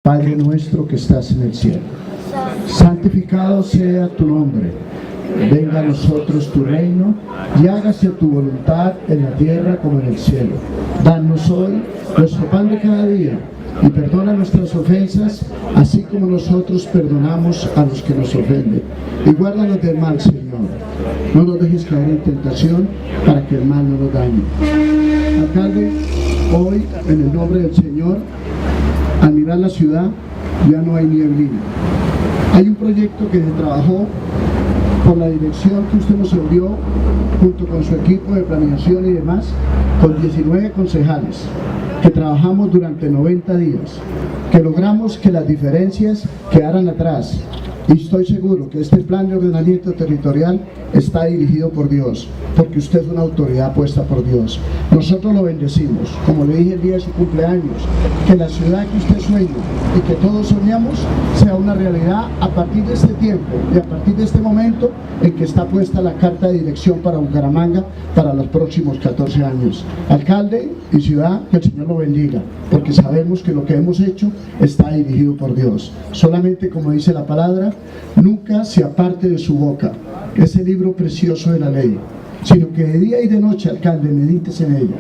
Padre nuestro que estás en el cielo, santificado sea tu nombre. Venga a nosotros tu reino y hágase tu voluntad en la tierra como en el cielo. Danos hoy nuestro pan de cada día y perdona nuestras ofensas, así como nosotros perdonamos a los que nos ofenden. Y guárdanos del mal, Señor. No nos dejes caer en tentación, para que el mal no nos dañe. Alcalde, hoy, en el nombre del Señor, al mirar la ciudad, ya no hay nieblina. Hay un proyecto que se trabajó por la dirección que usted nos envió, junto con su equipo de planeación y demás, con 19 concejales, que trabajamos durante 90 días, que logramos que las diferencias quedaran atrás. Y estoy seguro que este plan de ordenamiento territorial está dirigido por Dios, porque usted es una autoridad puesta por Dios. Nosotros lo bendecimos, como le dije el día de su cumpleaños, que la ciudad que usted sueña y que todos soñamos sea una realidad a partir de este tiempo y a partir de este momento en que está puesta la carta de dirección para Bucaramanga para los próximos 14 años. Alcalde y ciudad, que el Señor lo bendiga, porque sabemos que lo que hemos hecho está dirigido por Dios. Solamente, como dice la palabra, nunca se aparte de su boca ese libro precioso de la ley, sino que de día y de noche, alcalde, medites en ella,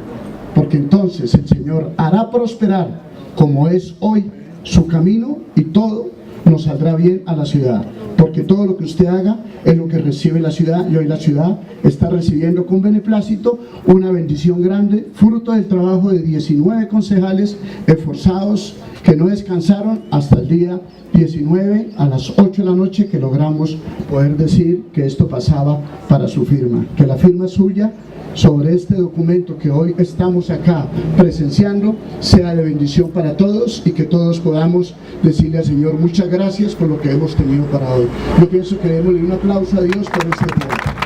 porque entonces el Señor hará prosperar, como es hoy, su camino, y todo nos saldrá bien a la ciudad, porque todo lo que usted haga es lo que recibe la ciudad, y hoy la ciudad está recibiendo con beneplácito una bendición grande, fruto del trabajo de 19 concejales esforzados, que no descansaron hasta el día 19 a las 8 de la noche, que logramos poder decir que esto pasaba para su firma, que la firma suya sobre este documento que hoy estamos acá presenciando sea de bendición para todos, y que todos podamos decirle al Señor muchas gracias por lo que hemos tenido para hoy. Yo pienso que debemos darle un aplauso a Dios por este tiempo.